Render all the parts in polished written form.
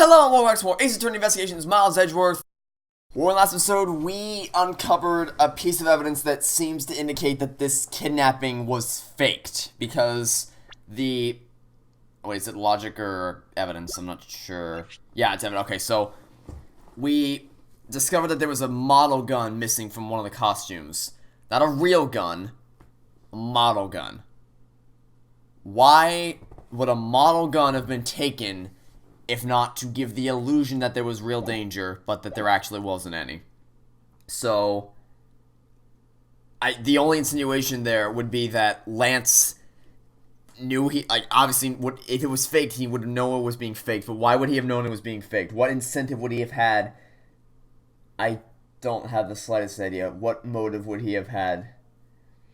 Hello and welcome back to more Ace Attorney Investigations. Miles Edgeworth. Well, in the last episode, we uncovered a piece of evidence that seems to indicate that this kidnapping was faked. Because the... Wait, is it logic or evidence? I'm not sure. Yeah, it's evidence. Okay, so we discovered that there was a model gun missing from one of the costumes. Not a real gun, a model gun. Why would a model gun have been taken if not to give the illusion that there was real danger, but that there actually wasn't any? So, the only insinuation there would be that Lance knew obviously, if it was faked, he would know it was being faked, but why would he have known it was being faked? What incentive would he have had? I don't have the slightest idea. What motive would he have had?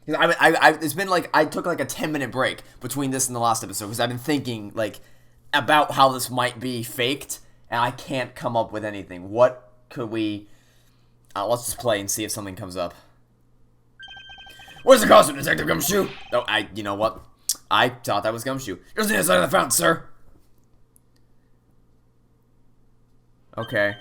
It's been I took a 10-minute break between this and the last episode, because I've been thinking, about how this might be faked, and I can't come up with anything. What could we... let's just play and see if something comes up. Where's the costume, Detective Gumshoe? Oh, you know what? I thought that was Gumshoe. Here's the inside of the fountain, sir. Okay.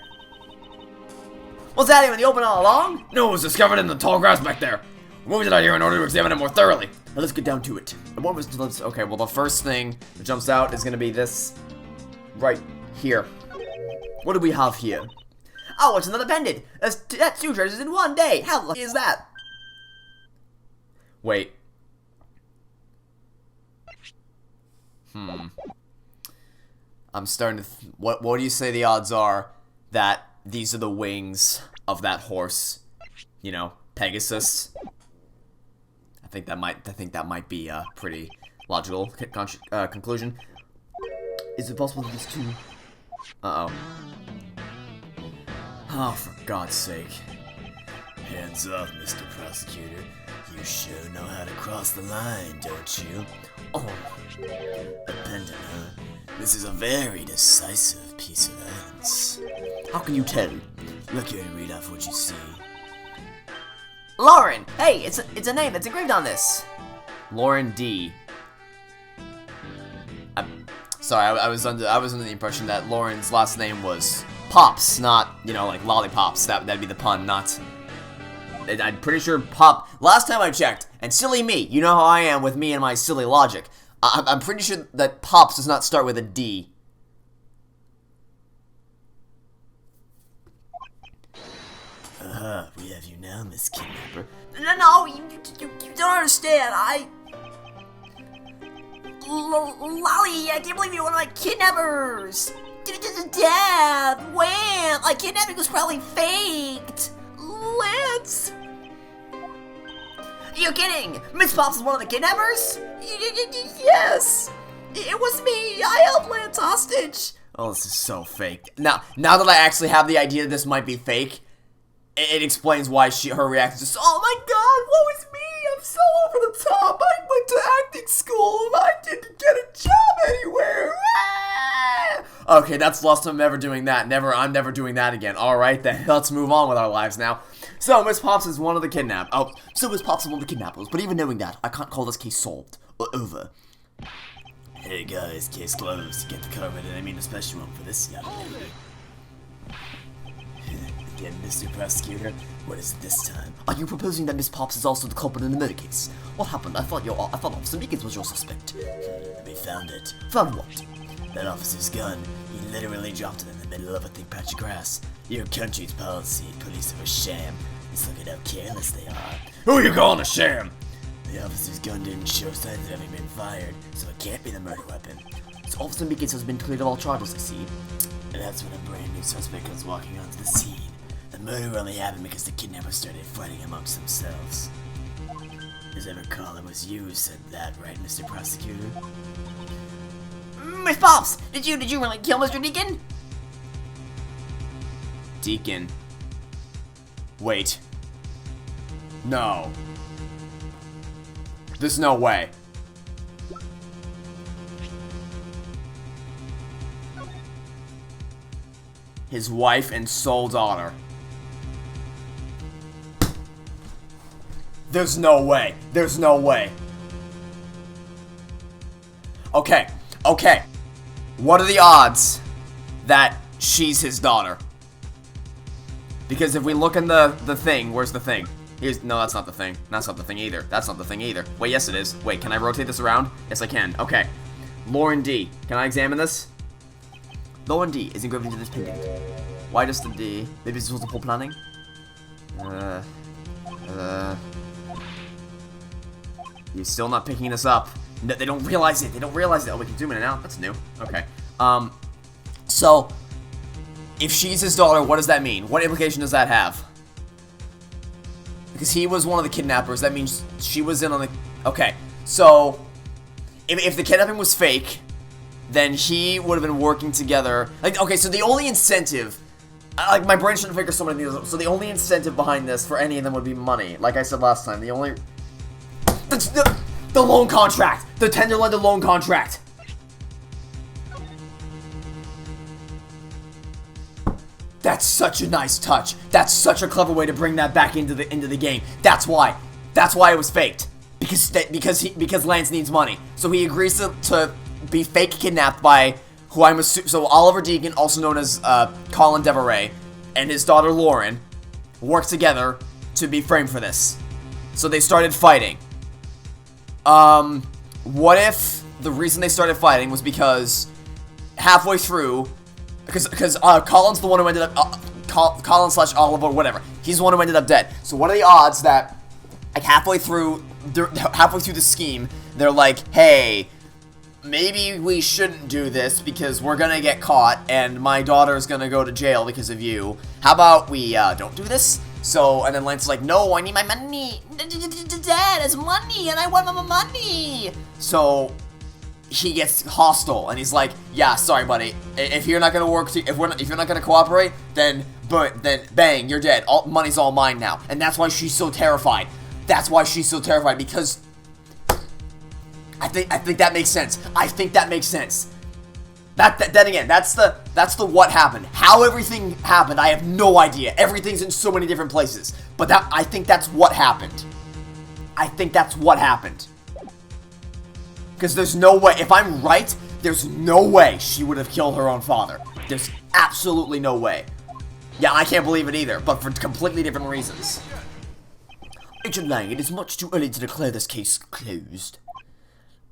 Was that even the open all along? No, it was discovered in the tall grass back there. We're moving it out here in order to examine it more thoroughly. Now let's get down to it. Okay, well, the first thing that jumps out is going to be this right here. What do we have here? Oh, it's another pendant. That's 2 treasures in one day. How lucky is that? Wait. I'm starting to... What do you say the odds are that these are the wings of that horse? You know, Pegasus. I think that might be a pretty logical conclusion. Is it possible that these two... Uh-oh. Oh, for God's sake. Hands off, Mr. Prosecutor. You sure know how to cross the line, don't you? Oh, a pendant, huh? This is a very decisive piece of evidence. How can you tell? Look here and read off what you see. Lauren! Hey, it's a name that's engraved on this. Lauren D. Sorry, I was under the impression that Lauren's last name was Pops, not, like lollipops. That'd be the pun, not... I'm pretty sure last time I checked, and silly me, you know how I am with me and my silly logic. I'm pretty sure that Pops does not start with a D. We have you now, Miss Kidnapper. No, you don't understand. Lolly, I can't believe you're one of my kidnappers. Dad, when? My kidnapping was probably faked. Lance. You're kidding. Miss Pops is one of the kidnappers? Yes. It was me. I held Lance hostage. Oh, this is so fake. Now that I actually have the idea that this might be fake, it explains why her reaction is just, oh my God, woe is me, I'm so over the top, I went to acting school and I didn't get a job anywhere. Okay, that's the last time I'm ever doing that. I'm never doing that again. Alright then, let's move on with our lives now. So, Miss Pops is one of the kidnapped. Oh, so Miss Pops is one of the kidnappers, but even knowing that, I can't call this case solved, or over. Hey guys, case closed. Get the car ready, I mean a special one for this young lady. Again, Mr. Prosecutor, what is it this time? Are you proposing that Miss Pops is also the culprit in the murder case? What happened? I thought Officer Meekins was your suspect. We found it. Found what? That officer's gun. He literally dropped it in the middle of a thick patch of grass. Your country's policy, police are a sham. Just look at how careless they are. Who are you calling a sham? The officer's gun didn't show signs of having been fired, so it can't be the murder weapon. So Officer Meekins has been cleared of all charges, I see. And that's when a brand new suspect comes walking onto the scene. The murder only happened because the kidnappers started fighting amongst themselves. As I recall, it was you who said that, right, Mr. Prosecutor? Miss Pops! Did you really kill Mr. Deacon? Deacon? Wait. No. There's no way. His wife and sole daughter. There's no way. There's no way. Okay. What are the odds that she's his daughter. Because if we look in the thing, where's the thing? No, that's not the thing. That's not the thing either. That's not the thing either. Wait, yes it is. Wait, can I rotate this around? Yes, I can. Okay. Lauren D. Can I examine this? Lauren D is engraved into this painting. Why just the D? Maybe this was the full planning? You're still not picking this up. No, they don't realize it. They don't realize it. Oh, we can zoom in and out. That's new. Okay. So, if she's his daughter, what does that mean? What implication does that have? Because he was one of the kidnappers, that means she was in on the... Okay, so... If the kidnapping was fake, then he would have been working together... Like, okay, so the only incentive... Like, my brain shouldn't figure so many things out. So the only incentive behind this for any of them would be money. Like I said last time, the only... The loan contract! The tender-lended loan contract! That's such a nice touch. That's such a clever way to bring that back into the game. That's why. That's why it was faked. Because Lance needs money. So he agrees to be fake kidnapped by who I'm assuming. So Oliver Deacon, also known as Colin Deveray, and his daughter Lauren worked together to be framed for this. So they started fighting. What if the reason they started fighting was because halfway through, because Colin's the one who ended up, Colin / Oliver, whatever, he's the one who ended up dead. So what are the odds that, like, halfway through the scheme, they're like, hey, maybe we shouldn't do this because we're gonna get caught and my daughter's gonna go to jail because of you. How about we, don't do this? So, and then Lance's like, no, I need my money. Dad has money and I want my money. So, he gets hostile and he's like, yeah, sorry, buddy. If you're not gonna work, if you're not gonna cooperate, then bang, you're dead. Money's all mine now. And that's why she's so terrified. That's why she's so terrified, because I think that makes sense. I think that makes sense. Then again, that's the what happened. How everything happened, I have no idea. Everything's in so many different places. But I think that's what happened. I think that's what happened. Because there's no way, if I'm right, there's no way she would have killed her own father. There's absolutely no way. Yeah, I can't believe it either, but for completely different reasons. Agent Lang, it is much too early to declare this case closed.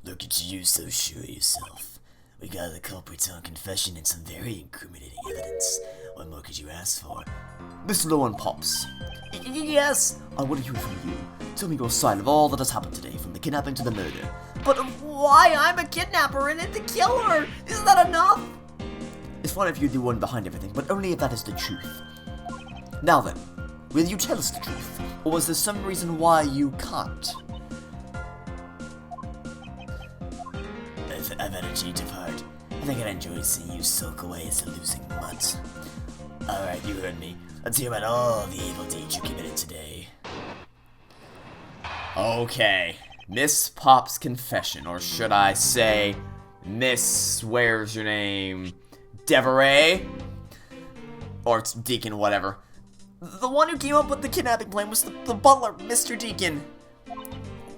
Look at you, so sure of yourself. We got the culprit's own confession and some very incriminating evidence. What more could you ask for? Mr. Lowen Pops. Yes? I want to hear from you. Tell me your side of all that has happened today, from the kidnapping to the murder. But why? I'm a kidnapper and the killer! Isn't that enough? It's fine if you're the one behind everything, but only if that is the truth. Now then, will you tell us the truth? Or was there some reason why you can't? I've had a change of heart. I think I'd enjoy seeing you sulk away as a losing mutt. Alright, you heard me. Let's hear about all the evil deeds you committed today. Okay. Miss Pop's confession, or should I say, Miss, where's your name? Deveray? Or it's Deacon, whatever. The one who came up with the kidnapping plan was the butler, Mr. Deacon.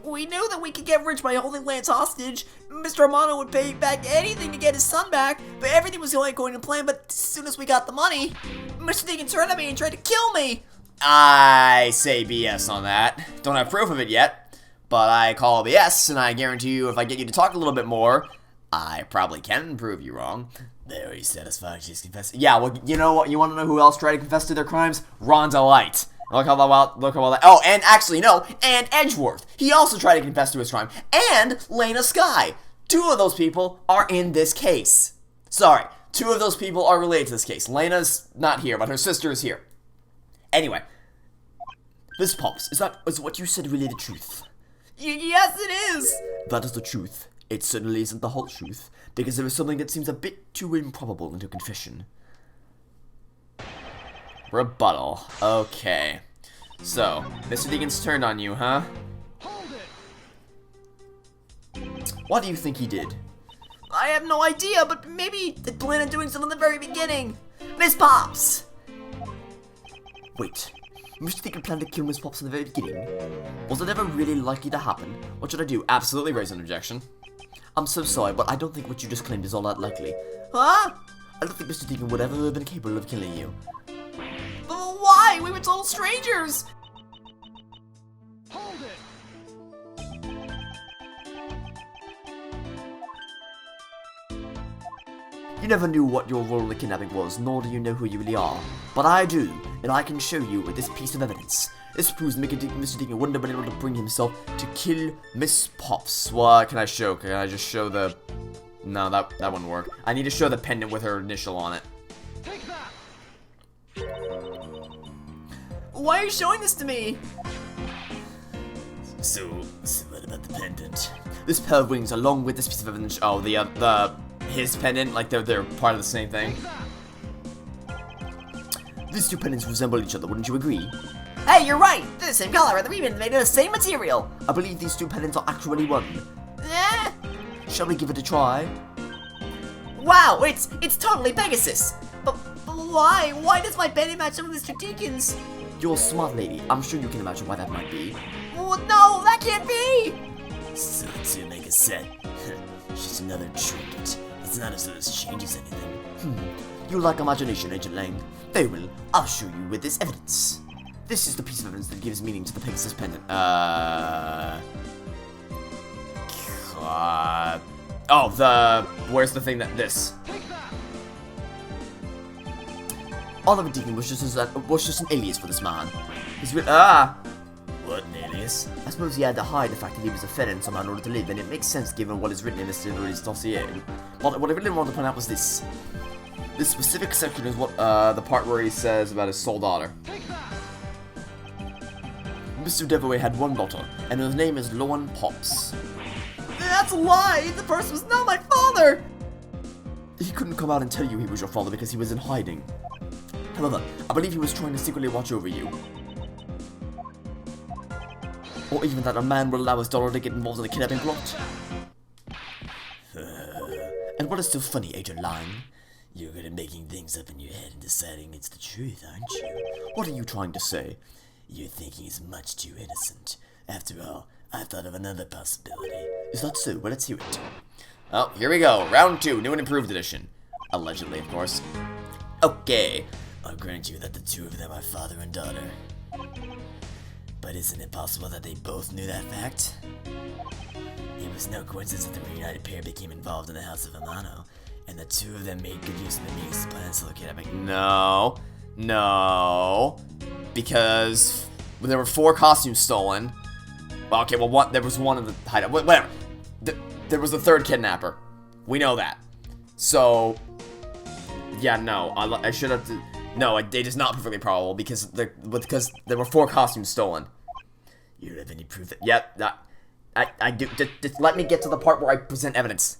We knew that we could get rich by holding Lance hostage. Mr. Romano would pay back anything to get his son back, but everything was going according to plan. But as soon as we got the money, Mr. Deacon turned at me and tried to kill me. I say BS on that. Don't have proof of it yet, but I call BS, and I guarantee you if I get you to talk a little bit more, I probably can prove you wrong. Very satisfying, she's confessing. Yeah, well, you know what? You want to know who else tried to confess to their crimes? Rhonda Light. Look how that. Oh, and actually, no, and Edgeworth. He also tried to confess to his crime. And Lena Skye. 2 of those people are in this case. Sorry, 2 of those people are related to this case. Lena's not here, but her sister is here. Anyway. Miss Pops, is what you said really the truth? Yes, it is. That is the truth. It certainly isn't the whole truth, because there is something that seems a bit too improbable in your confession. Rebuttal. Okay. So, Mr. Deacon's turned on you, huh? What do you think he did? I have no idea, but maybe they planned on doing something in the very beginning. Miss Pops! Wait. Mr. Deacon planned to kill Miss Pops in the very beginning? Was it ever really likely to happen? What should I do? Absolutely raise an objection. I'm so sorry, but I don't think what you just claimed is all that likely. Huh? I don't think Mr. Deacon would ever have been capable of killing you. But why? We were total strangers! Hold it! You never knew what your role in the kidnapping was, nor do you know who you really are. But I do, and I can show you with this piece of evidence. This proves Mr. Deacon wouldn't have been able to bring himself to kill Miss Pops. What can I show? Can I just show the... No, that wouldn't work. I need to show the pendant with her initial on it. Take that! Why are you showing this to me? So what about the pendant? This pair of wings, along with this piece of evidence... Oh, his pendant, like they're part of the same thing. These two pendants resemble each other, wouldn't you agree? Hey, you're right! They're the same color and they're even made of the same material! I believe these two pendants are actually one. Eh? Shall we give it a try? Wow, it's totally Pegasus! But why? Why does my pendant match up with Mr. Deacon's? You're a smart lady. I'm sure you can imagine why that might be. Oh, no, that can't be! So to make a set. Just another trinket. It's not as though this changes anything. You lack imagination, Agent Lang. Very well, I'll show you with this evidence. This is the piece of evidence that gives meaning to the Pegasus pendant. Where's the thing that this? Oliver Deacon was just an alias for this man. What an alias? I suppose he had to hide the fact that he was a felon somehow in order to live, and it makes sense given what is written in his dossier. But what I really wanted to point out was this. This specific section is what the part where he says about his sole daughter. Mr. Devoe had one daughter, and her name is Lauren Pops. That's a lie! The person was not my father! He couldn't come out and tell you he was your father because he was in hiding. However, I believe he was trying to secretly watch over you. Or even that a man would allow his daughter to get involved in the kidnapping plot. And what is so funny, Agent Lang? You're good at making things up in your head and deciding it's the truth, aren't you? What are you trying to say? Your thinking is much too innocent. After all, I thought of another possibility. Is that so? Well, let's hear it. Oh, here we go. Round 2, new and improved edition. Allegedly, of course. Okay. I'll grant you that the two of them are father and daughter. But isn't it possible that they both knew that fact? It was no coincidence that the reunited pair became involved in the House of Amano, and the two of them made good use of the means to plan to locate kidnapping. No. Because there were 4 costumes stolen. Well, okay, well, there was one in the hideout. Whatever. There was the 3rd kidnapper. We know that. So, yeah, no. I should have... No, it is not perfectly probable because there were 4 costumes stolen. You don't have any proof that... Yep, I do. Just let me get to the part where I present evidence.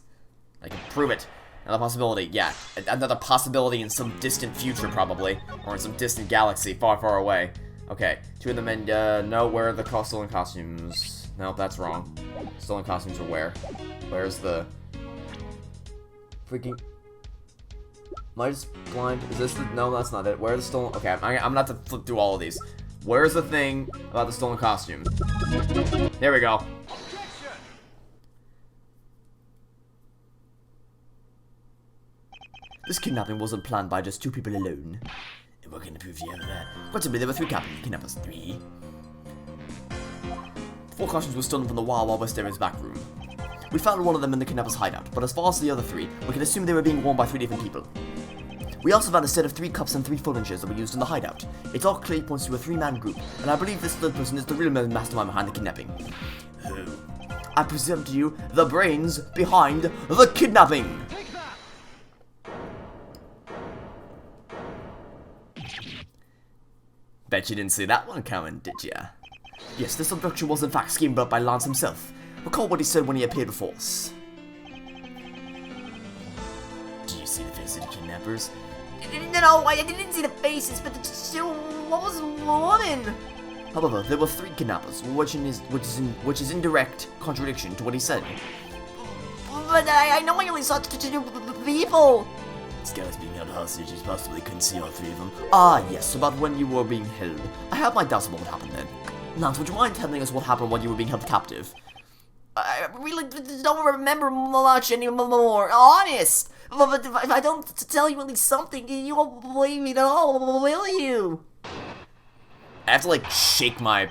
I can prove it. Another possibility, yeah. Another possibility in some distant future, probably. Or in some distant galaxy far, far away. Okay, 2 of the men, no, where are the stolen costumes? No, that's wrong. Stolen costumes are where? Where's the... Freaking... Am I just blind? Is this the... No, that's not it. Where are the stolen... Okay, I'm gonna have to flip through all of these. Where's the thing about the stolen costume? There we go. This kidnapping wasn't planned by just 2 people alone. And what can prove you of that? But simply there were 3 kidnappers. 3. 4 costumes were stolen from the Wild Wild West area's back room. We found one of them in the kidnapper's hideout, but as far as the other 3, we can assume they were being worn by 3 different people. We also found a set of 3 cups and 3 furnitures that were used in the hideout. It all clearly points to a 3-man group, and I believe this 3rd person is the real mastermind behind the kidnapping. Who? I present to you the brains behind the kidnapping! Bet you didn't see that one coming, did ya? Yes, this abduction was in fact schemed up by Lance himself. Recall what he said when he appeared before us. Do you see the faces of the kidnappers? No, I didn't see the faces, but still, what was the woman? However, there were 3 kidnappers, which is in direct contradiction to what he said. But I know I only saw 2 people. This guy was being held hostage, he possibly couldn't see all 3 of them. Ah, yes, about when you were being held. I have my doubts about what happened then. Lance, would you mind telling us what happened when you were being held captive? I really don't remember much anymore, honest. But if I don't tell you at least something, you won't believe me at all, will you? I have to, like, shake my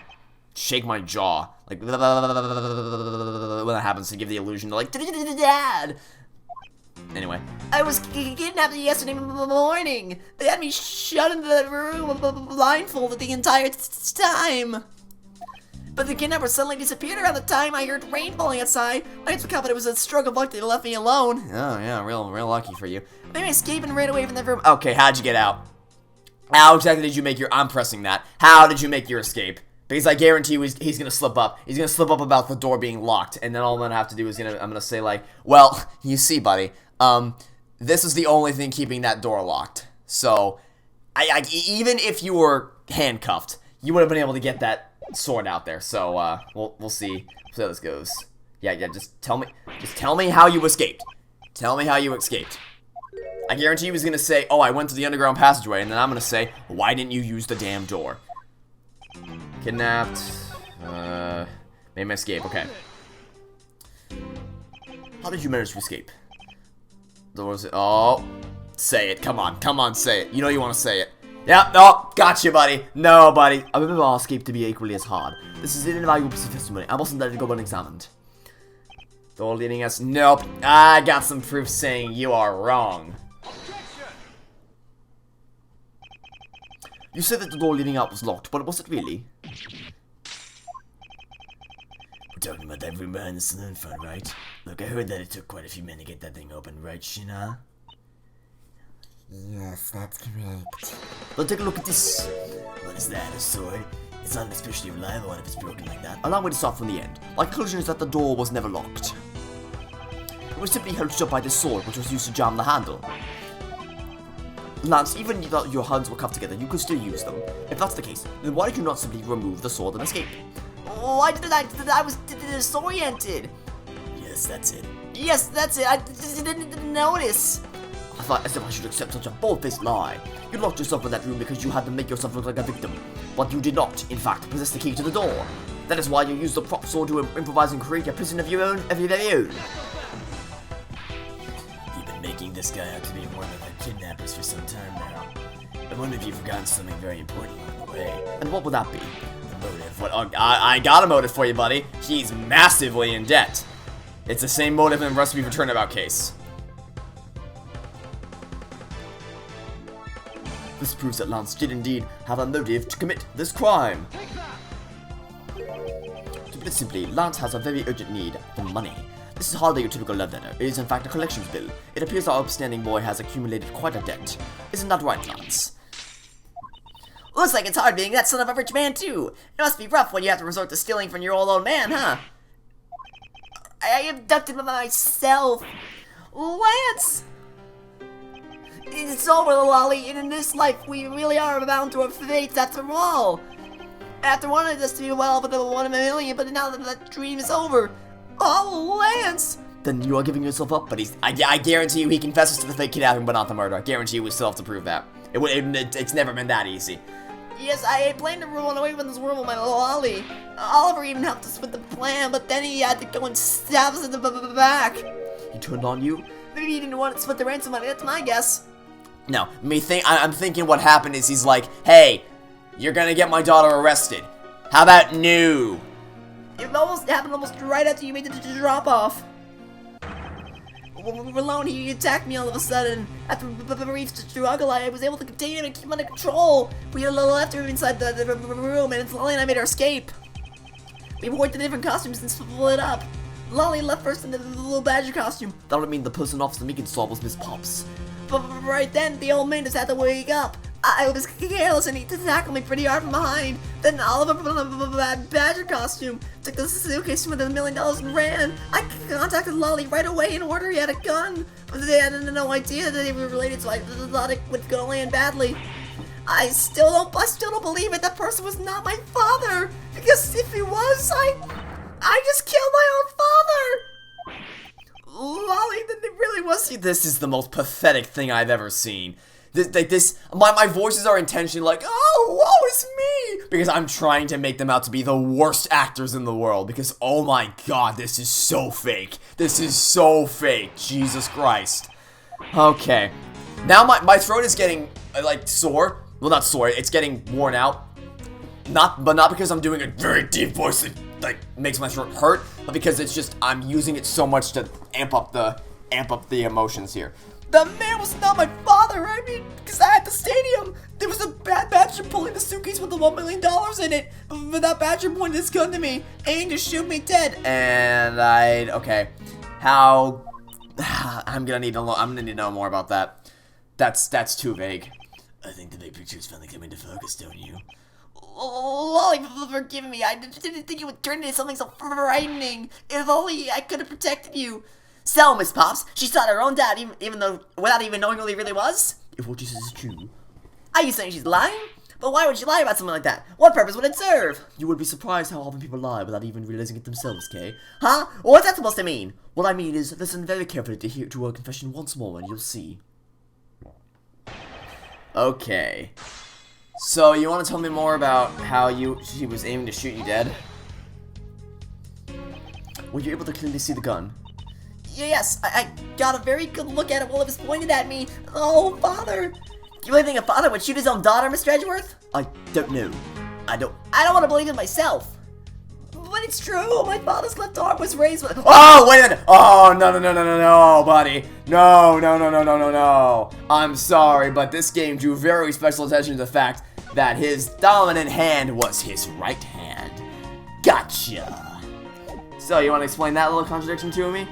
jaw. Like, when that happens to give the illusion to, like, Dad! Anyway. I was kidnapped yesterday morning. They had me shut into that room blindfolded the entire time. But the kidnapper suddenly disappeared around the time I heard rain falling outside. I was confident it was a stroke of luck that they left me alone. Oh, yeah, real lucky for you. Maybe I escaped and ran away from the room. Okay, how'd you get out? How exactly did you make your... I'm pressing that. How did you make your escape? Because I guarantee you he's gonna slip up. He's gonna slip up about the door being locked. And then all I'm gonna have to do is I'm gonna say, like, well, you see, buddy, this is the only thing keeping that door locked. So, even if you were handcuffed, you would have been able to get that sword out there. So, we'll see how this goes. Yeah, just tell me how you escaped. Tell me how you escaped. I guarantee he was gonna say, oh, I went to the underground passageway, and then I'm gonna say, why didn't you use the damn door? Kidnapped, made my escape, okay. How did you manage to escape? Doors, oh, say it, come on, say it. You know you want to say it. Yeah, no, gotcha, buddy. No, buddy. I remember our escape to be equally as hard. This is an invaluable piece of testimony. I mustn't let it go unexamined. Door leading us, nope. I got some proof saying you are wrong. You said that the door leading out was locked, but was it really? We're talking about that room behind the saloon front, right? Look, I heard that it took quite a few men to get that thing open, right, Shina? Yes, that's correct. Well, take a look at this. What is that, a sword? It's not especially reliable one if it's broken like that. Allow me to start from the end. My conclusion is that the door was never locked. It was simply held shut by this sword, which was used to jam the handle. Lance, even though your hands were cuffed together, you could still use them. If that's the case, then why did you not simply remove the sword and escape? Why did I was disoriented. Yes, that's it. Yes, that's it. I didn't notice. I thought as if I should accept such a bold-faced lie. You locked yourself in that room because you had to make yourself look like a victim. But you did not, in fact, possess the key to the door. That is why you used the prop sword to improvise and create a prison of your very own. You've been making this guy out to be one of the kidnappers for some time now. I wonder if you've forgotten something very important along the way. And what would that be? The motive. What? I got a motive for you, buddy. He's massively in debt. It's the same motive in the Recipe for Turnabout case. This proves that Lance did indeed have a motive to commit this crime. To put it simply, Lance has a very urgent need for money. This is hardly your typical love letter. It is in fact a collections bill. It appears our upstanding boy has accumulated quite a debt. Isn't that right, Lance? Looks like it's hard being that son of a rich man, too. It must be rough when you have to resort to stealing from your old man, huh? I abducted myself. Lance! It's over, Lolly, and in this life, we really are bound to our fates after all. After wanting us to be well with the 1 in a million, but now that dream is over. Oh, Lance! Then you are giving yourself up, but I guarantee you he confesses to the fake kidnapping, but not the murder. I guarantee you we still have to prove that. It's never been that easy. Yes, I planned to run away from this world with my Lolly. Oliver even helped us with the plan, but then he had to go and stab us in the back. He turned on you? Maybe he didn't want to split the ransom money, that's my guess. No, I'm thinking what happened is he's like, hey, you're gonna get my daughter arrested. How about no? It happened almost right after you made the drop off. When we were alone, he attacked me all of a sudden. After a brief struggle, I was able to contain him and keep him under control. We left him inside the room, and Lolly and I made our escape. We wore the different costumes and split up. Lolly left first in the little badger costume. That would mean the person Officer Meekin saw was Miss Pops. But right then, the old man just had to wake up. I was careless and he tackled me pretty hard from behind. Then Oliver put on a badger costume, took the suitcase with $1 million and ran. I contacted Lolly right away and ordered he had a gun, but they had no idea that they were related, so I thought it was gonna land badly. I still don't believe it. That person was not my father, because if he was, I just killed my own father. Lolly, then it really was. This is the most pathetic thing I've ever seen. My voices are intentionally like, oh, woe is me! Because I'm trying to make them out to be the worst actors in the world. Because, oh my god, this is so fake. This is so fake. Jesus Christ. Okay. Now my throat is getting, like, sore. Well, not sore. It's getting worn out. But not because I'm doing a very deep voice that, like, makes my throat hurt, but because it's just, I'm using it so much to amp up the emotions here. The man was not my father. I mean, because at the stadium, there was a bad badger pulling the suitcase with the $1 million in it. But that badger pointed his gun to me, aimed to shoot me dead. And okay. I'm gonna need to know more about that. That's too vague. I think the big picture is finally coming to focus, don't you? Lolly, forgive me. I didn't think it would turn into something so frightening. If only I could have protected you. So, Miss Pops, she shot her own dad, even though, without even knowing who he really was? If what she says is true. Are you saying she's lying? But why would she lie about something like that? What purpose would it serve? You would be surprised how often people lie without even realizing it themselves, Kay. Huh? What's that supposed to mean? What I mean is, listen very carefully to her confession once more and you'll see. Okay. So, you want to tell me more about how she was aiming to shoot you dead? Were you able to clearly see the gun? Yes, I got a very good look at it while it was pointed at me. Oh, father. Do you really think a father would shoot his own daughter, Mr. Edgeworth? I don't know. I don't want to believe it myself. But it's true. My father's left arm was raised with... Oh, wait a minute. Oh, no, buddy. No. I'm sorry, but this game drew very special attention to the fact that his dominant hand was his right hand. Gotcha. So, you want to explain that little contradiction to me?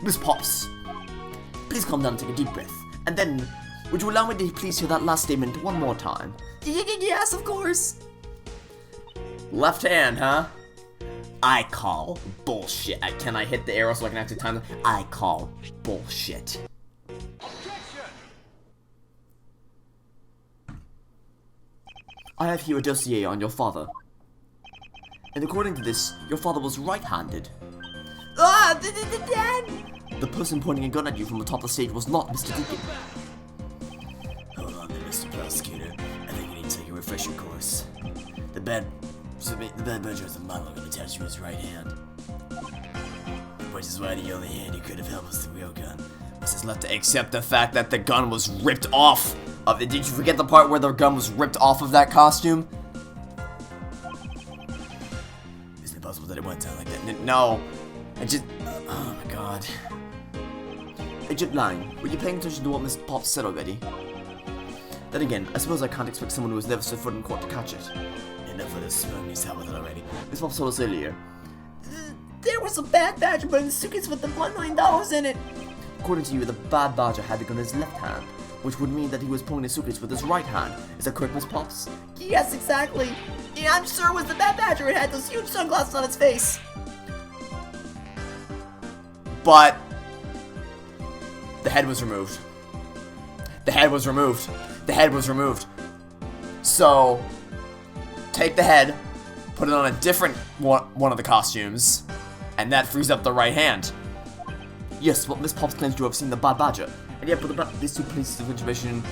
Miss Pops, please calm down and take a deep breath. And then, would you allow me to please hear that last statement one more time? Yes, of course. Left hand, huh? I call bullshit. Can I hit the arrow so I can actually time it? I call bullshit. I have here a dossier on your father. And according to this, your father was right-handed. Ah, Dad! The person pointing a gun at you from the top of the stage was not Mr. Deacon. Hold on there, Mr. Prosecutor. I think you need to take a refresher course. The bad badger has a monologue attached to his right hand. Which is why the only hand he could have held was the real gun. Was his left, except the fact that the gun was ripped off of it. Did you forget the part where the gun was ripped off of that costume? Isn't it possible that it went down like that? No. Oh my god. Agent 9, were you paying attention to what Miss Pops said already? Then again, I suppose I can't expect someone who has never set foot in court to catch it. Enough of this, spun me out with it already. Miss Pops told us earlier. There was a bad badger putting the suitcase with the $1 million in it. According to you, the bad badger had the gun in his left hand, which would mean that he was pulling the suitcase with his right hand. Is that correct, Miss Pops? Yes, exactly. And I'm sure it was the bad badger. It had those huge sunglasses on its face. But the head was removed. The head was removed. The head was removed. So, take the head, put it on a different one of the costumes, and that frees up the right hand. Yes, but Miss Pops claims to have seen the bad badger. And yet, but these two pieces of information...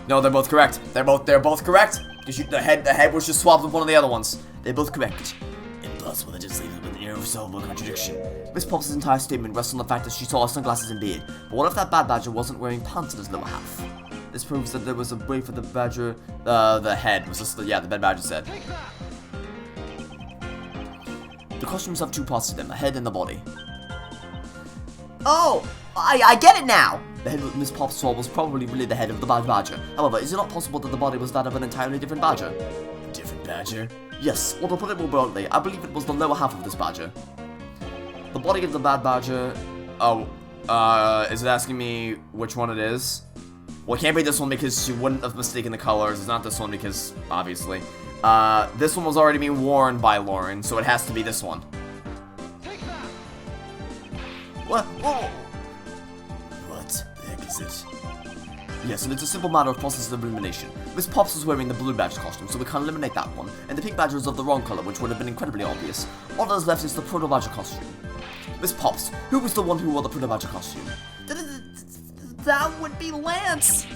No, they're both correct. They're both correct. The head was just swapped with one of the other ones. They're both correct. Impossible to just leave it with an irresolvable contradiction. Miss Pops' entire statement rests on the fact that she saw sunglasses and beard. But what if that bad badger wasn't wearing pants in his lower half? This proves that there was a way for the badger... the head was just, yeah, the bad badger said. The costumes have two parts to them, the head and the body. Oh, I get it now. The head that Miss Pops saw was probably really the head of the bad badger. However, is it not possible that the body was that of an entirely different badger? A different badger? Yes, or to put it more bluntly, I believe it was the lower half of this badger. The body of the bad badger... Oh, is it asking me which one it is? Well, it can't be this one because she wouldn't have mistaken the colors. It's not this one because, obviously. This one was already being worn by Lauren, so it has to be this one. What? Whoa. What the heck is it? Yes, and it's a simple matter of process of elimination. Miss Pops was wearing the blue badger costume, so we can't eliminate that one, and the pink badger is of the wrong color, which would have been incredibly obvious. All that is left is the proto badger costume. Miss Pops, who was the one who wore the proto badger costume? That would be Lance.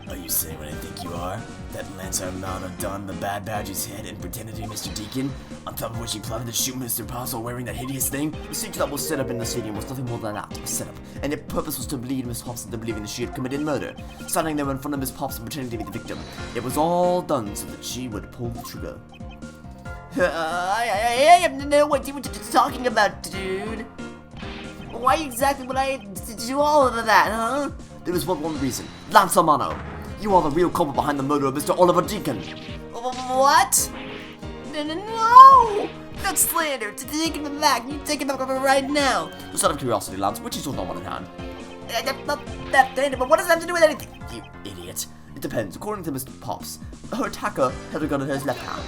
Are you saying what I think you are? That Lance Armada donned the Bad Badger's head and pretended to be Mr. Deacon? On top of which he plotted to shoot Mr. Parcel wearing that hideous thing? The siege that was set up in the stadium was nothing more than that, a setup. And their purpose was to lead Miss Pops into believing that she had committed murder. Standing there in front of Miss Pops and pretending to be the victim. It was all done so that she would pull the trigger. I have no idea what you're talking about, dude. Why exactly would I do all of that, huh? There was one reason. Lance Armano. You are the real culprit behind the murder of Mr. Oliver Deacon. What? No! That's slander. Take him back. You take him back right now. Just out of curiosity, Lance, which is your number in hand? Not that slander, but what does that have to do with anything? You idiot. It depends. According to Mr. Pops, her attacker held a gun in his left hand.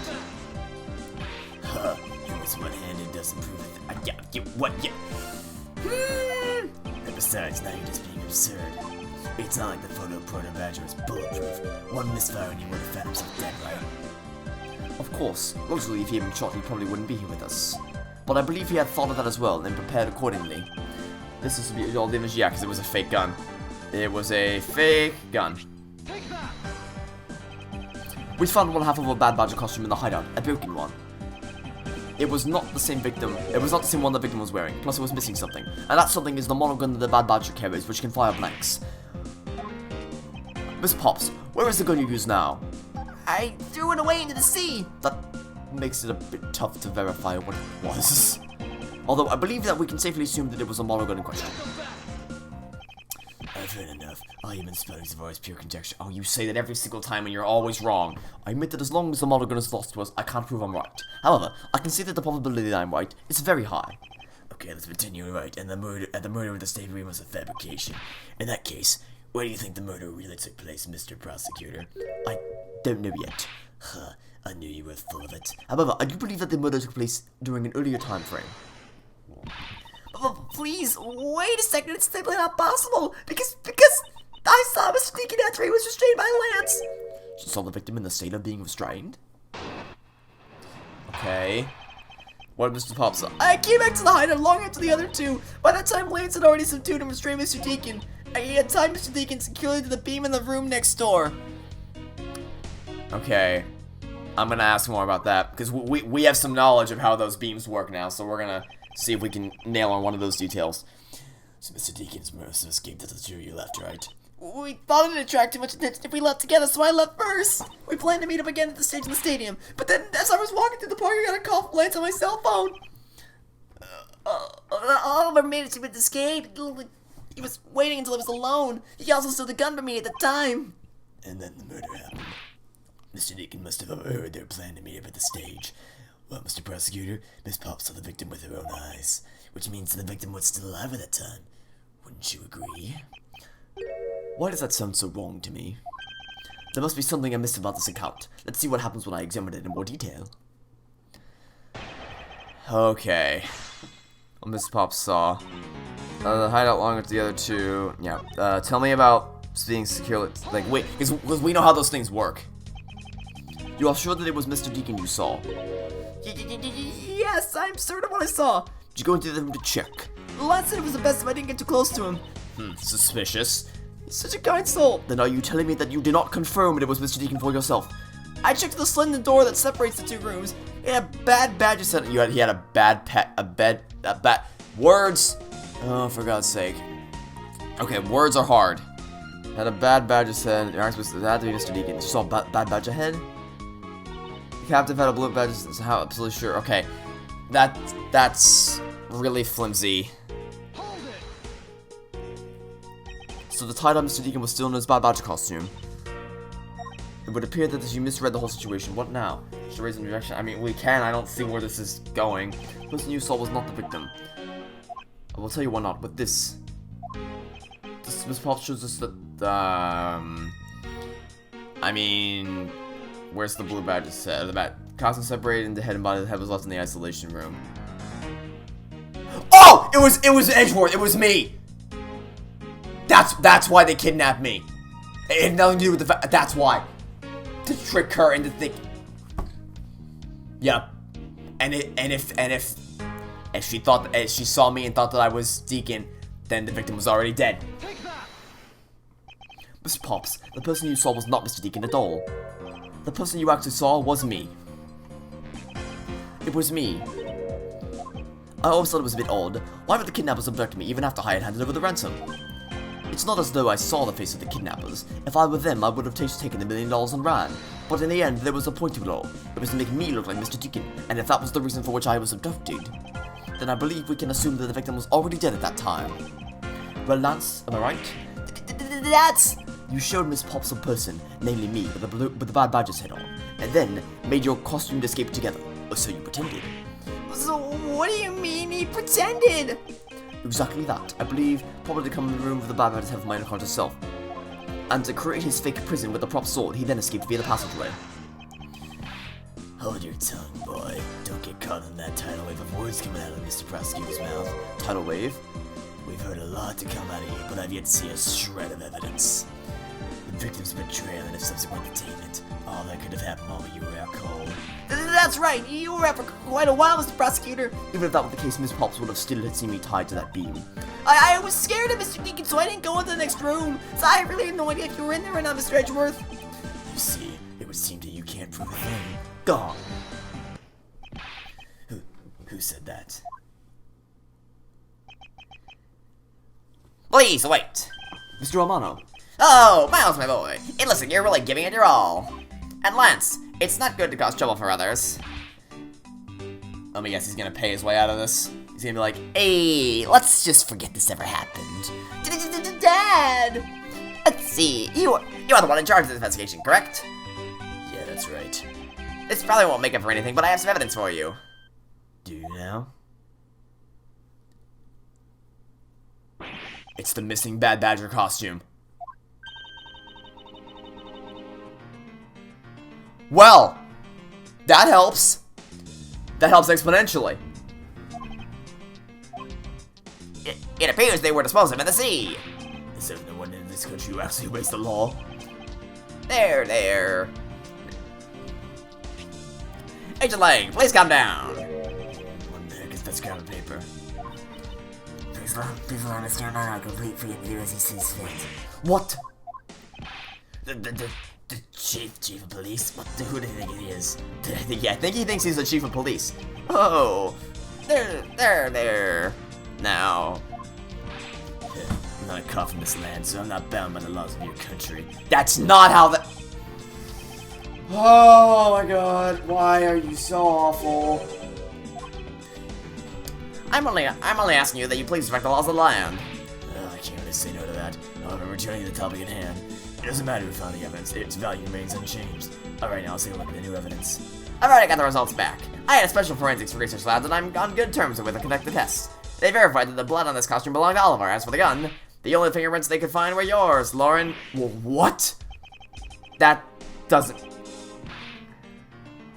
He was one-handed, doesn't prove it. What? And besides, now you're just being absurd. It's not like the photo of Proto Badger was bulletproof. One misfire and he would have found himself dead, right? Of course. Logically, if he had been shot, he probably wouldn't be here with us. But I believe he had thought of that as well, and prepared accordingly. This is to be all the image, yeah, because it was a fake gun. It was a fake gun. We found one half of a Bad Badger costume in the hideout, a broken one. It was not the same victim. It was not the same one the victim was wearing. Plus, it was missing something, and that something is the model gun that the Bad Badger carries, which can fire blanks. Miss Pops, where is the gun you use now? I threw it away into the sea. That makes it a bit tough to verify what it was. Although I believe that we can safely assume that it was a model gun in question. I've heard enough. All human spellings are always pure conjecture. Oh, you say that every single time and you're always wrong. I admit that as long as the model gun is lost to us, I can't prove I'm right. However, I can see that the probability that I'm right is very high. Okay, let's pretend you're right, and the murder of the state room was a fabrication. In that case, where do you think the murder really took place, Mr. Prosecutor? I don't know yet. I knew you were full of it. However, I do believe that the murder took place during an earlier time frame. Please, wait a second, it's simply not possible, because I saw Mr. Deacon after he was restrained by Lance. You saw the victim in the state of being restrained? Okay. What did Mr. Pops say? I came back to the hideout long after the other two. By that time, Lance had already subdued and restrained Mr. Deacon. He had tied Mr. Deacon securely to the beam in the room next door. Okay. I'm gonna ask more about that, because we have some knowledge of how those beams work now, so we're gonna see if we can nail on one of those details. So Mr. Deacon's mercy escaped at the two you left, right? We thought it'd attract too much attention if we left together, so I left first. We planned to meet up again at the stage in the stadium, but then as I was walking through the park, I got a call from Lance on my cell phone. Oliver managed to escape. He was waiting until I was alone. He also stole the gun from me at the time. And then the murder happened. Mr. Deacon must have overheard their plan to meet up at the stage. Well, Mr. Prosecutor, Miss Pops saw the victim with her own eyes, which means the victim was still alive at that time. Wouldn't you agree? Why does that sound so wrong to me? There must be something I missed about this account. Let's see what happens when I examine it in more detail. Okay. What Miss Pops saw. The hideout along with the other two. Yeah. Tell me about being secure. Like, wait, because we know how those things work. You are sure that it was Mr. Deacon you saw? Yes, I'm certain of what I saw. Did you go into the room to check? Lance said it was the best if I didn't get too close to him. Suspicious. He's such a kind soul. Then are you telling me that you did not confirm it was Mr. Deacon for yourself? I checked the sliding door that separates the two rooms. It had Bad Badger set. He had a bad words. Oh, for God's sake. Okay, words are hard. Had a Bad Badger said. You're not supposed to. That had to be Mr. Deacon. You saw Bad Badger head? The captain had a blue badge. How absolutely sure. Okay, that's really flimsy. So the tied-up Mr. Deacon was still in his Bad Badger costume. It would appear that you misread the whole situation. What now? Should raise an objection? I mean, we can. I don't see where this is going. The person you saw was not the victim. I will tell you why not. But this Miss Pops shows us that. I mean, where's the blue badge set? The bat costume separated into head and body. The head was left in the isolation room. Oh! It was Edgeworth. It was me. That's why they kidnapped me. It had nothing to do with the fact. That's why. To trick her into thinking. Yep. And if she thought if she saw me and thought that I was Deacon, then the victim was already dead. Mr. Pops, the person you saw was not Mr. Deacon at all. The person you actually saw was me. It was me. I always thought it was a bit odd. Why would the kidnappers abduct me even after I had handed over the ransom? It's not as though I saw the face of the kidnappers. If I were them, I would have taken the $1 million and ran. But in the end, there was a point to it all. It was to make me look like Mr. Deacon, and if that was the reason for which I was abducted, then I believe we can assume that the victim was already dead at that time. Well, Lance, am I right? That's... You showed Miss Pops in person, namely me, with the bad badger's head on, and then made your costumed escape together, or so you pretended. So, what do you mean he pretended? Exactly that. I believe probably to come in the room with the bad badger's head of my unconscious self, and to create his fake prison with the prop sword, he then escaped via the passageway. Hold your tongue, boy. Don't get caught in that tidal wave of words coming out of Mr. Prosecutor's mouth. Tidal wave? We've heard a lot to come out of you, but I've yet to see a shred of evidence. The victim's betrayal and his subsequent detainment. All that could have happened while you were out cold. That's right, you were out for quite a while, Mr. Prosecutor. Even if that were the case, Miss Pops would have still had seen me tied to that beam. I was scared of Mr. Deacon, so I didn't go into the next room. So I really had no idea if you were in there or not, Mr. Edgeworth. You see, it would seem that you can't prove a thing. Gone. Who said that? Please, wait. Mr. Romano. Oh, Miles, my boy. Hey, listen, you're really giving it your all. And Lance, it's not good to cause trouble for others. Let me guess, he's gonna pay his way out of this. He's gonna be like, Hey, let's just forget this ever happened. Dad! Let's see, you are the one in charge of this investigation, correct? Yeah, that's right. This probably won't make up for anything, but I have some evidence for you. Do you now? it's the missing Bad Badger costume. Well, that helps. That helps exponentially. It appears they were disposed of in the sea. Is there no one in this country who actually obeys the law? There. Agent Lang, please calm down. One there, because that's grabbing paper. Please allow Mr. Romano complete free and do as he sees fit. What? The chief of police? Who do you think he is? Yeah, I think he thinks he's the chief of police. Oh, there. Now, I'm not a cop from this land, so I'm not bound by the laws of your country. That's not how that. Oh my god, why are you so awful? I'm only asking you that you please respect the laws of the land. I can't really say no to that. However, returning to the topic at hand, it doesn't matter who found the evidence, its value remains unchanged. Alright, now let's take a look at the new evidence. I've already got the results back. I had a special forensics research lab that I'm on good terms with to conduct the tests. They verified that the blood on this costume belonged to Oliver. As for the gun, the only fingerprints they could find were yours, Lauren. What? That doesn't.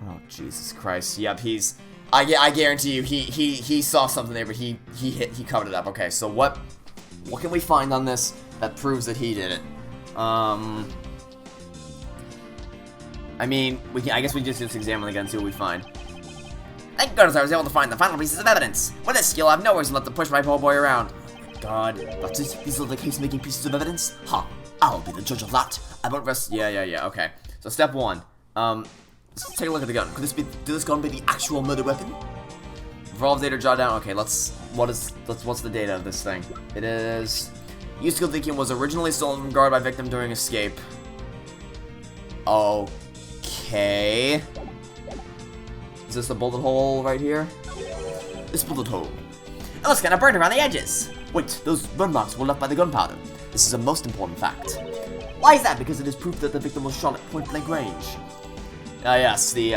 Oh Jesus Christ! Yep, he's. I guarantee you, he saw something there, but he covered it up. Okay, so what can we find on this that proves that he did it? I mean, I guess we just examine the gun and see what we find. Thank goodness I was able to find the final pieces of evidence. With this skill, I have no reason left to push my poor boy around. God, that's it? These are the case-making pieces of evidence? Ha! I'll be the judge of that. I won't rest. Yeah. Okay. So step one. Let's take a look at the gun. Could this gun be the actual murder weapon? Revolve data, jot down. Okay, what's the data of this thing? It is. Used Deacon was originally stolen from guard by victim during escape. Okay. Is this the bullet hole right here? This bullet hole. It looks kind of burned around the edges. Wait, those burn marks were left by the gunpowder. This is a most important fact. Why is that? Because it is proof that the victim was shot at point-blank range. Yes, the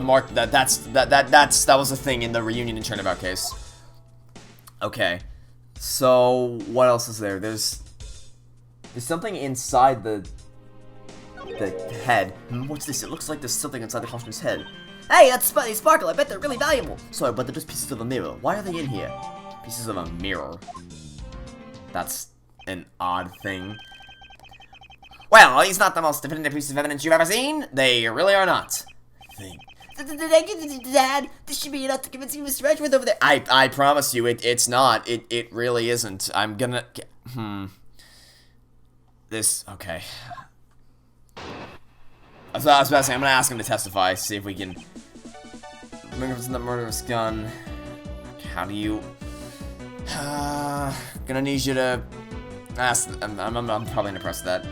mark that was a thing in the reunion and Turnabout case. Okay, so what else is there? There's something inside the head. What's this? It looks like there's something inside the costume's head. Hey, that's Sparkle. I bet they're really valuable. Sorry, but they're just pieces of a mirror. Why are they in here? Pieces of a mirror. That's an odd thing. Well, he's not the most definitive piece of evidence you've ever seen. They really are not. Dad, this should be enough to convince you, Mr. Edgeworth over there. I promise you, it's not. It really isn't. I'm gonna. This, okay. I was about to say, I'm gonna ask him to testify, see if we can... Remember the murderous gun. How do you... gonna need you to... ask... I'm probably gonna press that.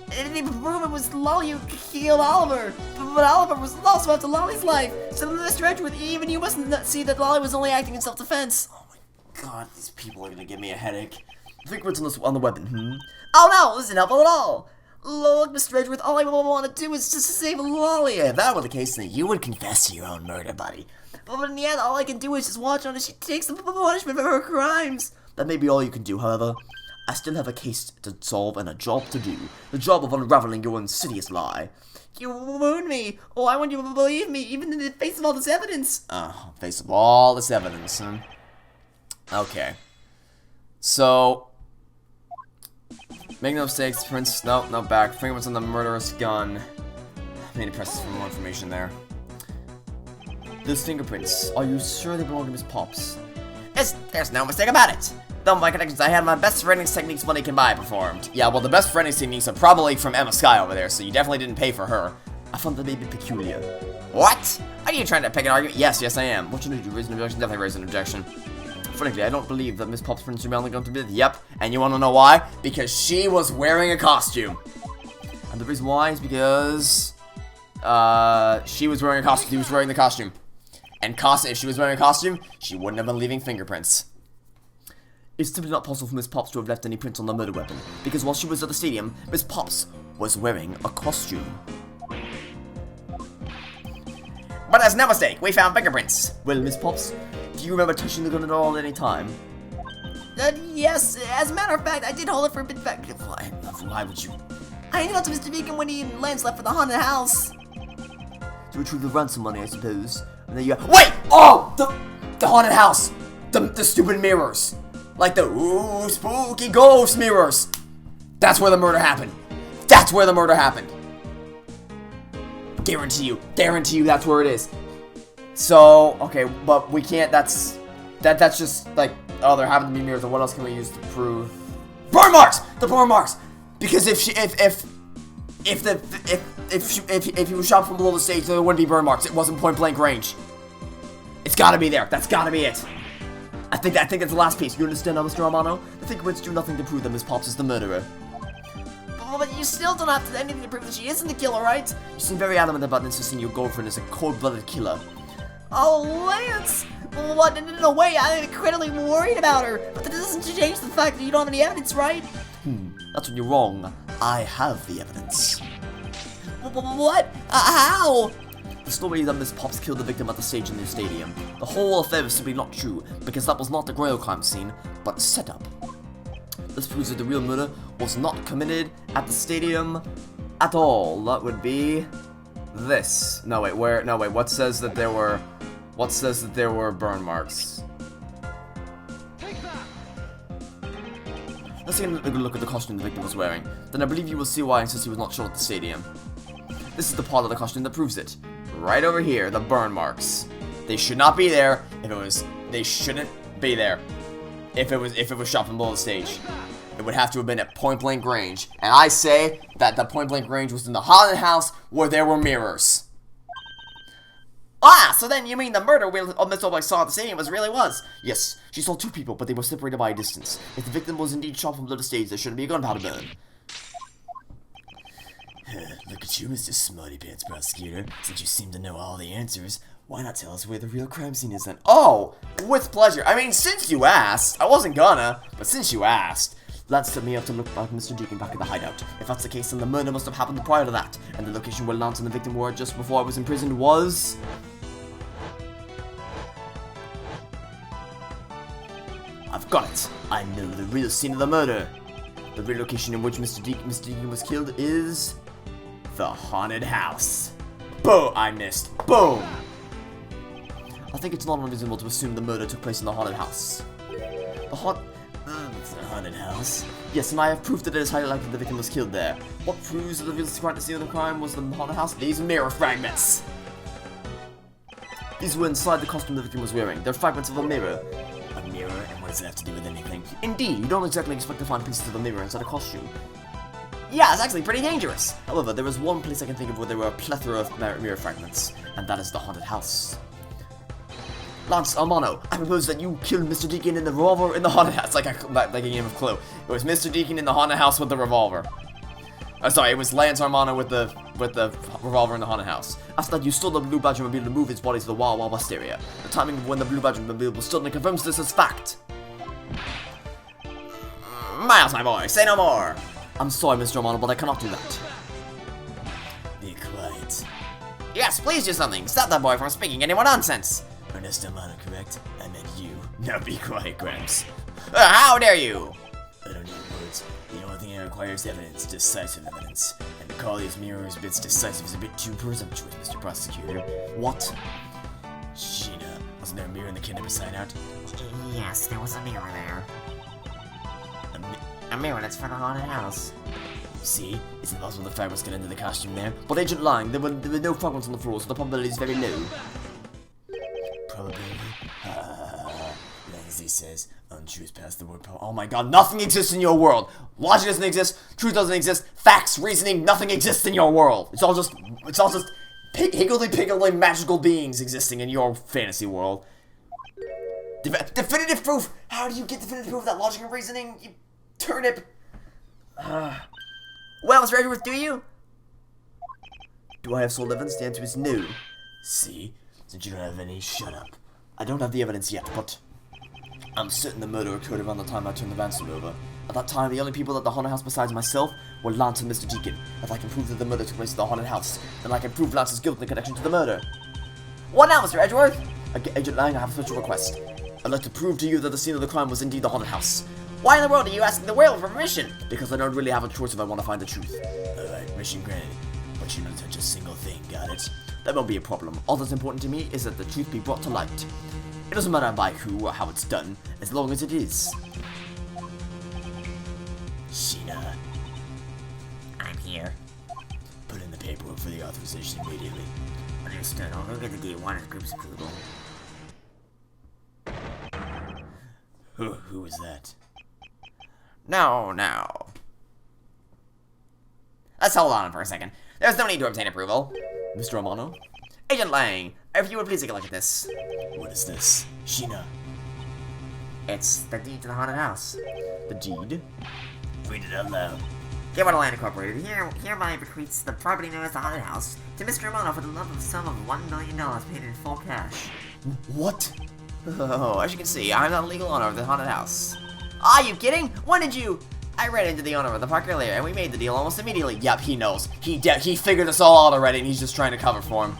The improvement was Lolly who killed Oliver, but Oliver was also after Lolly's life. So Mr. Edgeworth, even you must not see that Lolly was only acting in self-defense. Oh my god, these people are gonna give me a headache. Fingerprints on the weapon, Oh no, this isn't helpful at all. Look, Mr. Edgeworth, all I want to do is just to save Lolly. If that were the case, then you would confess to your own murder, buddy. But in the end, all I can do is just watch on as she takes the punishment for her crimes. That may be all you can do, however. I still have a case to solve and a job to do. The job of unraveling your insidious lie. You wound me. Oh, I want you to believe me, even in the face of all this evidence. Face of all this evidence, Okay. So... Make no mistakes, Prince. No, back. Fingerprints on the murderous gun. I need to press for more information there. Those fingerprints, are you sure they belong to Miss Pops? There's no mistake about it. Though my connections, I had my best forensics techniques money can buy performed. Yeah, well, the best forensics techniques are probably from Emma Sky over there, so you definitely didn't pay for her. I found that may be peculiar. What? Are you trying to pick an argument? Yes, I am. What should I do? Raise an objection? Definitely raise an objection. Frankly, I don't believe that Miss Pops' prints are only going to be. Yep, and you want to know why? Because she was wearing a costume. And the reason why is because... she was wearing a costume. He was wearing the costume. And if she was wearing a costume, she wouldn't have been leaving fingerprints. It's simply not possible for Miss Pops to have left any prints on the murder weapon, because while she was at the stadium, Miss Pops was wearing a costume. But there's no mistake. We found fingerprints. Well, Miss Pops, do you remember touching the gun at all at any time? Yes, as a matter of fact, I did hold it for a bit back. Why would you? I handed it to Mr. Deacon when he and Lance left for the haunted house. To retrieve the ransom money, I suppose. And then you Wait! Oh! The haunted house! The stupid mirrors! Like the ooh spooky ghost mirrors! That's where the murder happened! That's where the murder happened! Guarantee you that's where it is. So, okay, but we can't, that's just like, oh, there happen to be mirrors, and what else can we use to prove? Burn marks! The burn marks! Because if he was shot from below the stage, there wouldn't be burn marks. It wasn't point blank range. It's gotta be there. That's gotta be it. I think that's the last piece. You understand now, Mr. Romano? The fingerprints do nothing to prove that Miss Pops is the murderer. But you still don't have to anything to prove that she isn't the killer, right? You seem very adamant about insisting your girlfriend is a cold-blooded killer. Oh, Lance! What? No way, I'm incredibly worried about her. But that doesn't change the fact that you don't have any evidence, right? That's when you're wrong. I have the evidence. What? How? The story that Miss Pops killed the victim at the stage in the stadium. The whole affair is simply not true, because that was not the real crime scene, but a setup. This proves that the real murder was not committed at the stadium at all. That would be this. No wait, what says that there were burn marks? Let's take a good look at the costume the victim was wearing. Then I believe you will see why I insist he was not shot at the stadium. This is the part of the costume that proves it. Right over here, the burn marks. They should not be there. They shouldn't be there. If it was shot from below the stage. It would have to have been at point blank range. And I say that the point blank range was in the haunted house where there were mirrors. Ah, so then you mean the murder Miss Olbeck saw at the stadium really was? Yes, she saw two people, but they were separated by a distance. If the victim was indeed shot from below the stage, there shouldn't be a gunpowder burn. Look at you, Mr. Smarty Pants Prosecutor. Since you seem to know all the answers, why not tell us where the real crime scene is then? Oh, with pleasure. I mean, since you asked. I wasn't gonna, but since you asked. Lance set me up to look back Mr. Deacon back at the hideout. If that's the case, then the murder must have happened prior to that. And the location where Lance and the victim were just before I was imprisoned was... I've got it. I know the real scene of the murder. The real location in which Mr. Deacon was killed is... the haunted house. Boom! I missed. Boom! I think it's not unreasonable to assume the murder took place in the haunted house. The haunted house? Yes, and I have proof that it is highly likely the victim was killed there. What proves that the real scene of the crime was the haunted house? These mirror fragments. These were inside the costume the victim was wearing. They're fragments of a mirror. A mirror? And what does it have to do with anything? Indeed, you don't exactly expect to find pieces of a mirror inside a costume. Yeah, it's actually pretty dangerous. However, there is one place I can think of where there were a plethora of mirror fragments, and that is the haunted house. Lance Armano, I propose that you killed Mr. Deacon in the revolver in the haunted house, like a game of Clue. It was Mr. Deacon in the haunted house with the revolver. Sorry, it was Lance Armano with the revolver in the haunted house. After that, you stole the Blue Badger Mobile to move its body to the Wah Wisteria. The timing of when the Blue Badger Mobile was stolen confirms this as fact. Miles, my boy, say no more. I'm sorry, Mr. Armano, but I cannot do that. Be quiet. Yes, please do something. Stop that boy from speaking any more nonsense. Ernesto Mano, correct? I meant you. Now be quiet, Gramps. How dare you? I don't need words. The only thing I require is evidence, decisive evidence. And to call these mirrors bits decisive is a bit too presumptuous, Mr. Prosecutor. What? Sheena, wasn't there a mirror in the kidnapper sign out? Yes, there was a mirror there. A A mirror that's for the haunted house. See? It's impossible the fragments got into the costume there. But Agent Lang, there were no fragments on the floor, so the probability is very low. Probability. Lindsay says, untruth past the word Oh my god, nothing exists in your world! Logic doesn't exist, truth doesn't exist, facts, reasoning, nothing exists in your world! It's all just higgledy-piggledy magical beings existing in your fantasy world. Definitive proof! How do you get definitive proof of that logic and reasoning, you turnip? Well, Mr. Edgeworth, do you? Do I have sole evidence? The answer is no. See? Since you don't have any, shut up. I don't have the evidence yet, but I'm certain the murder occurred around the time I turned the ransom over. At that time, the only people at the haunted house besides myself were Lance and Mr. Deacon. If I can prove that the murder took place at the haunted house, then I can prove Lance's guilt in connection to the murder. What now, Mr. Edgeworth? Agent Lang, I have a special request. I'd like to prove to you that the scene of the crime was indeed the haunted house. Why in the world are you asking the world for permission? Because I don't really have a choice if I want to find the truth. Alright, mission granted. But you don't touch a single thing, got it? That won't be a problem. All that's important to me is that the truth be brought to light. It doesn't matter by who or how it's done, as long as it is. Sheena, I'm here. put in the paperwork for the authorization immediately. Understood. I'll go get the D1 of group's approval. Who was that? No. Let's hold on for a second. There's no need to obtain approval. Mr. Romano? Agent Lang, if you would please take a look at this. What is this? Sheena, It's the deed to the haunted house. The deed? read it out loud. Capital Land Incorporated hereby bequeaths the property known as the haunted house to Mr. Romano for the love of sum of $1 million paid in full cash. What? Oh, as you can see, I'm not the legal owner of the haunted house. Are you kidding? When did you? I ran into the owner of the park earlier, and we made the deal almost immediately. Yep, he knows. He figured this all out already, and he's just trying to cover for him.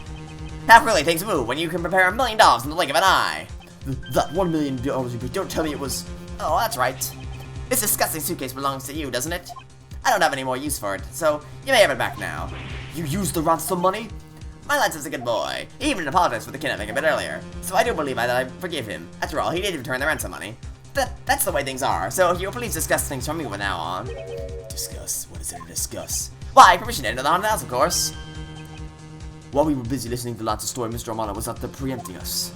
That really takes a move when you can prepare $1 million in the blink of an eye. That $1 million, but don't tell me it was... Oh, that's right. This disgusting suitcase belongs to you, doesn't it? I don't have any more use for it, so you may have it back now. You used the ransom money? My Lance is a good boy. He even apologized for the kidnapping a bit earlier, so I do believe that I forgive him. After all, he did return the ransom money. That's the way things are, so you'll please discuss things from me from now on. Discuss? What is there to discuss? Why, permission to enter the haunted house, of course. While we were busy listening to Lance's story, Mr. Romano was out there preempting us.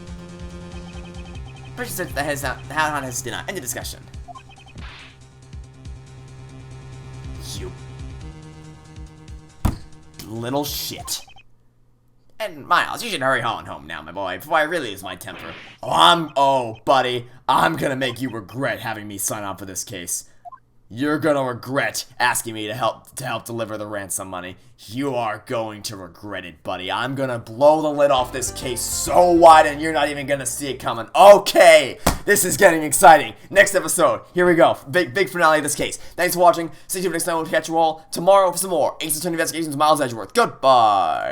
Permission search the haunted house dinner. End the discussion. You... little shit. And Miles, you should hurry on home now, my boy, before I really lose my temper. Oh, buddy, I'm gonna make you regret having me sign on for this case. You're gonna regret asking me to help deliver the ransom money. You are going to regret it, buddy. I'm gonna blow the lid off this case so wide and you're not even gonna see it coming. Okay, this is getting exciting. Next episode, here we go. Big finale of this case. Thanks for watching. Stay tuned next time. We'll catch you all tomorrow for some more Ace Attorney Investigations. Miles Edgeworth. Goodbye.